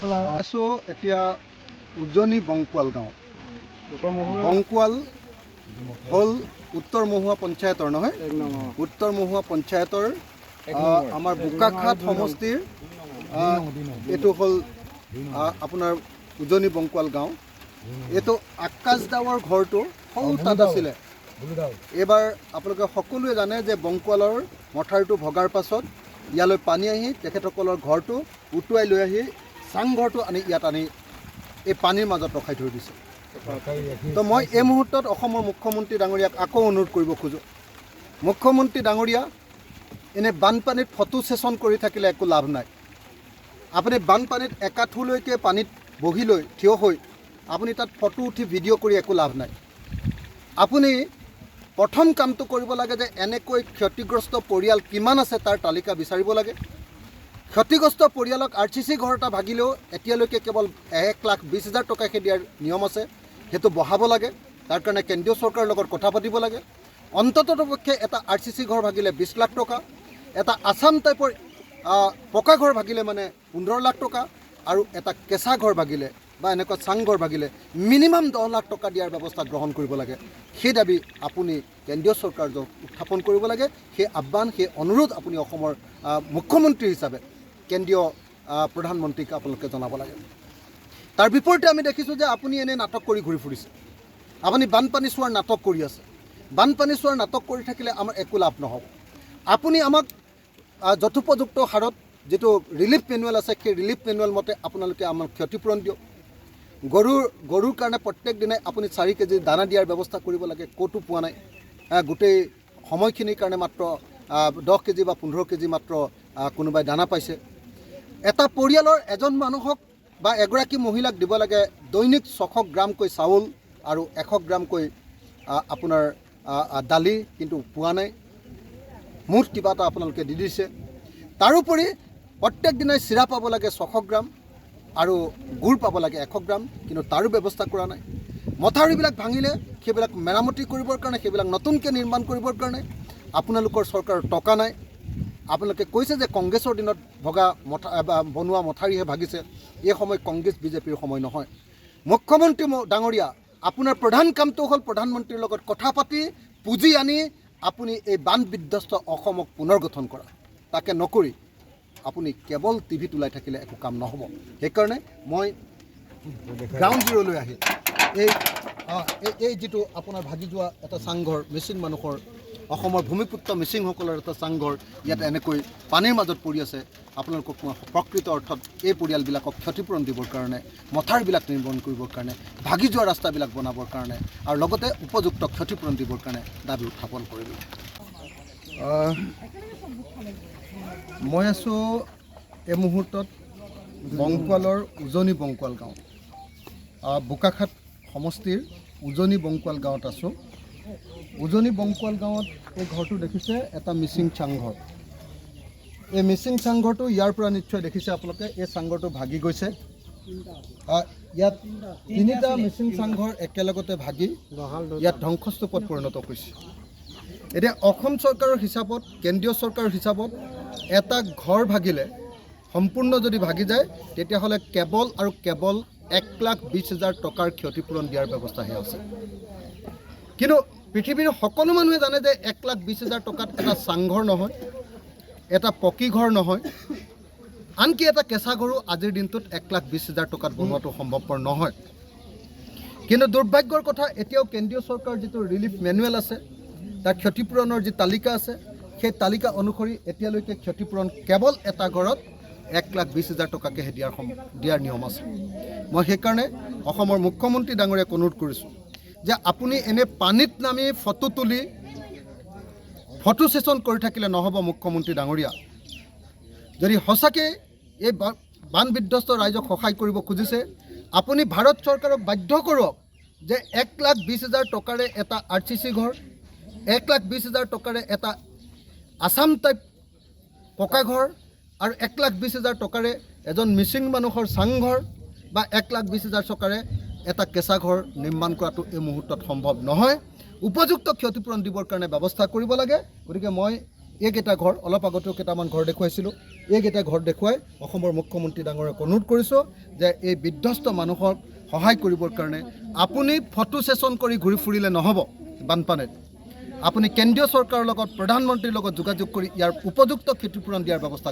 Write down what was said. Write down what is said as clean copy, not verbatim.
আছোঁ এতিয়া উজনি বংকুৱাল গাঁও। বংকুৱাল হ'ল উত্তৰ মহুৱা পঞ্চায়তৰ নহয়, উত্তৰ মহুৱা পঞ্চায়তৰ আমাৰ বোকাখাট সমষ্টিৰ এইটো হ'ল আপোনাৰ উজনি বংকুৱাল গাঁও। এইটো আকাশ দাৱৰ ঘৰটো সৰু তাত আছিলে। এইবাৰ আপোনালোকে সকলোৱে জানে যে বংকুৱালৰ মথাউৰিটো ভগাৰ পাছত ইয়ালৈ পানী আহি তেখেতসকলৰ ঘৰটো উটুৱাই লৈ আহি চাংঘৰটো আনি ইয়াত আনি এই পানীৰ মাজত ৰখাই থৈ দিছে। তো মই এই মুহূৰ্তত অসমৰ মুখ্যমন্ত্ৰী ডাঙৰীয়াক আকৌ অনুৰোধ কৰিব খোজোঁ, মুখ্যমন্ত্ৰী ডাঙৰীয়া, এনে বানপানীত ফটো ছেশ্যন কৰি থাকিলে একো লাভ নাই। আপুনি বানপানীত একাঠুলৈকে পানীত বহি লৈ থিয় হৈ আপুনি তাত ফটো উঠি ভিডিঅ' কৰি একো লাভ নাই। আপুনি প্ৰথম কামটো কৰিব লাগে যে এনেকৈ ক্ষতিগ্ৰস্ত পৰিয়াল কিমান আছে তাৰ তালিকা বিচাৰিব লাগে। ক্ষতিগ্ৰস্ত পৰিয়ালক RCC ঘৰ এটা ভাগিলেও এতিয়ালৈকে কেৱল 1,20,000 টকাহে দিয়াৰ নিয়ম আছে, সেইটো বঢ়াব লাগে। তাৰ কাৰণে কেন্দ্ৰীয় চৰকাৰৰ লগত কথা পাতিব লাগে। অন্ততঃপক্ষে এটা RCC ঘৰ ভাগিলে 20 লাখ টকা, এটা আছাম টাইপৰ পকা ঘৰ ভাগিলে মানে 15 লাখ টকা, আৰু এটা কেঁচা ঘৰ ভাগিলে বা এনেকুৱা চাংঘৰ ভাগিলে মিনিমাম 10 লাখ টকা দিয়াৰ ব্যৱস্থা গ্ৰহণ কৰিব লাগে। সেই দাবী আপুনি কেন্দ্ৰীয় চৰকাৰক উত্থাপন কৰিব লাগে। সেই আহ্বান, সেই অনুৰোধ আপুনি অসমৰ মুখ্যমন্ত্ৰী হিচাপে কেন্দ্ৰীয় প্ৰধানমন্ত্ৰীক আপোনালোকে জনাব লাগে। তাৰ বিপৰীতে আমি দেখিছোঁ যে আপুনি এনে নাটক কৰি ঘূৰি ফুৰিছে। আপুনি বানপানী চোৱাৰ নাটক কৰি আছে। বানপানী চোৱাৰ নাটক কৰি থাকিলে আমাৰ একো লাভ নহ'ব। আপুনি আমাক যথোপযুক্ত হাৰত যিটো ৰিলিফ মেনুৱেল আছে, সেই ৰিলিফ মেনুৱেল মতে আপোনালোকে আমাক ক্ষতিপূৰণ দিয়ক। গৰুৰ কাৰণে প্ৰত্যেক দিনাই আপুনি 4 কেজি দানা দিয়াৰ ব্যৱস্থা কৰিব লাগে, ক'তো পোৱা নাই। গোটেই সময়খিনিৰ কাৰণে মাত্ৰ 10 কেজি বা 15 কেজি মাত্ৰ কোনোবাই দানা পাইছে। এটা পৰিয়ালৰ এজন মানুহক বা এগৰাকী মহিলাক দিব লাগে দৈনিক 600 গ্ৰামকৈ চাউল আৰু 100 গ্ৰামকৈ আপোনাৰ দালি, কিন্তু পোৱা নাই। মুঠ কিবা এটা আপোনালোকে দি দিছে। তাৰোপৰি প্ৰত্যেক দিনাই চিৰা পাব লাগে 600 গ্ৰাম আৰু গুড় পাব লাগে 100 গ্ৰাম, কিন্তু তাৰো ব্যৱস্থা কৰা নাই। মথাউৰিবিলাক ভাঙিলে সেইবিলাক মেৰামতি কৰিবৰ কাৰণে, সেইবিলাক নতুনকৈ নিৰ্মাণ কৰিবৰ কাৰণে আপোনালোকৰ চৰকাৰৰ টকা নাই। আপোনালোকে কৈছে যে কংগ্ৰেছৰ দিনত বনোৱা মথাউৰিহে ভাগিছে। এই সময় কংগ্ৰেছ বিজেপিৰ সময় নহয়। মুখ্যমন্ত্ৰী ডাঙৰীয়া, আপোনাৰ প্ৰধান কামটো হ'ল প্ৰধানমন্ত্ৰীৰ লগত কথা পাতি পুঁজি আনি আপুনি এই বান বিধ্বস্ত অসমক পুনৰ গঠন কৰা। তাকে নকৰি আপুনি কেৱল টিভিত ওলাই থাকিলে একো কাম নহ'ব। সেইকাৰণে মই গ্ৰাউণ্ড জিৰ'লৈ আহি এই যিটো আপোনাৰ ভাগি যোৱা এটা চাংঘৰ, মিচিং মানুহৰ, অসমৰ ভূমিপুত্ৰ মিচিংসকলৰ এটা চাংঘৰ ইয়াত এনেকৈ পানীৰ মাজত পৰি আছে, আপোনালোকক মই প্ৰকৃত অৰ্থত এই পৰিয়ালবিলাকক ক্ষতিপূৰণ দিবৰ কাৰণে, মথাউৰিবিলাক নিৰ্মাণ কৰিবৰ কাৰণে, ভাগি যোৱা ৰাস্তাবিলাক বনাবৰ কাৰণে আৰু লগতে উপযুক্ত ক্ষতিপূৰণ দিবৰ কাৰণে দাবী উত্থাপন কৰিলোঁ। মই আছোঁ এই মুহূৰ্তত বংকুৱালৰ উজনি বংকুৱাল গাঁও, বোকাখাট সমষ্টিৰ উজনি বংকুৱাল গাঁৱত আছোঁ। উজনি বংকুৱাল গাঁৱত এই ঘৰটো দেখিছে, এটা মিচিং চাংঘৰ। এই মিচিং চাংঘৰটো ইয়াৰ পৰা নিশ্চয় দেখিছে আপোনালোকে, এই চাংঘৰটো ভাগি গৈছে। ইয়াত 3টা মিচিং চাংঘৰ একেলগতে ভাগি ইয়াত ধ্বংসস্তূপত পৰিণত হৈছে। এতিয়া অসম চৰকাৰৰ হিচাপত, কেন্দ্ৰীয় চৰকাৰৰ হিচাপত এটা ঘৰ ভাগিলে, সম্পূৰ্ণ যদি ভাগি যায়, তেতিয়াহ'লে কেৱল আৰু কেৱল 1,20,000 টকাৰ ক্ষতিপূৰণ দিয়াৰ ব্যৱস্থাহে আছে। কিন্তু পৃথিৱীৰ সকলো মানুহে জানে যে 1,20,000 টকাত এটা চাংঘৰ নহয়, এটা পকী ঘৰ নহয়, আনকি এটা কেঁচা ঘৰো আজিৰ দিনটোত 1,20,000 টকাত বনোৱাটো সম্ভৱপৰ নহয়। কিন্তু দুৰ্ভাগ্যৰ কথা, এতিয়াও কেন্দ্ৰীয় চৰকাৰৰ যিটো ৰিলিফ মেনুৱেল আছে, তাৰ ক্ষতিপূৰণৰ যি তালিকা আছে, সেই তালিকা অনুসৰি এতিয়ালৈকে ক্ষতিপূৰণ কেৱল এটা ঘৰত 1,20,000 টকাকেহে দিয়াৰ নিয়ম আছে। মই সেইকাৰণে অসমৰ মুখ্যমন্ত্ৰী ডাঙৰীয়াক অনুৰোধ কৰিছোঁ যে আপুনি এনে পানীত নামি ফটো তুলি ফটো ছেশ্যন কৰি থাকিলে নহ'ব। মুখ্যমন্ত্ৰী ডাঙৰীয়া, যদি সঁচাকৈ এই বান বিধ্বস্ত ৰাইজক সহায় কৰিব খুজিছে, আপুনি ভাৰত চৰকাৰক বাধ্য কৰক যে 1,20,000 টকাৰে এটা RCC ঘৰ, 1,20,000 টকাৰে এটা আছাম টাইপ পকা ঘৰ আৰু 1,20,000 টকাৰে এজন মিচিং মানুহৰ চাংঘৰ বা 1,20,000 টকাৰে এটা কেঁচা ঘৰ নিৰ্মাণ কৰাটো এই মুহূৰ্তত সম্ভৱ নহয়। উপযুক্ত ক্ষতিপূৰণ দিবৰ কাৰণে ব্যৱস্থা কৰিব লাগে। গতিকে মই এইকেইটা ঘৰ অলপ আগতেও কেইটামান ঘৰ দেখুৱাইছিলোঁ এইকেইটা ঘৰ দেখুৱাই অসমৰ মুখ্যমন্ত্ৰী ডাঙৰীয়াক অনুৰোধ কৰিছোঁ যে এই বিধ্বস্ত মানুহক সহায় কৰিবৰ কাৰণে আপুনি ফটো ছেছন কৰি ঘূৰি ফুৰিলে নহ'ব বানপানীত আপুনি কেন্দ্ৰীয় চৰকাৰৰ লগত প্ৰধানমন্ত্ৰীৰ লগত যোগাযোগ কৰি ইয়াৰ উপযুক্ত ক্ষতিপূৰণ দিয়াৰ ব্যৱস্থা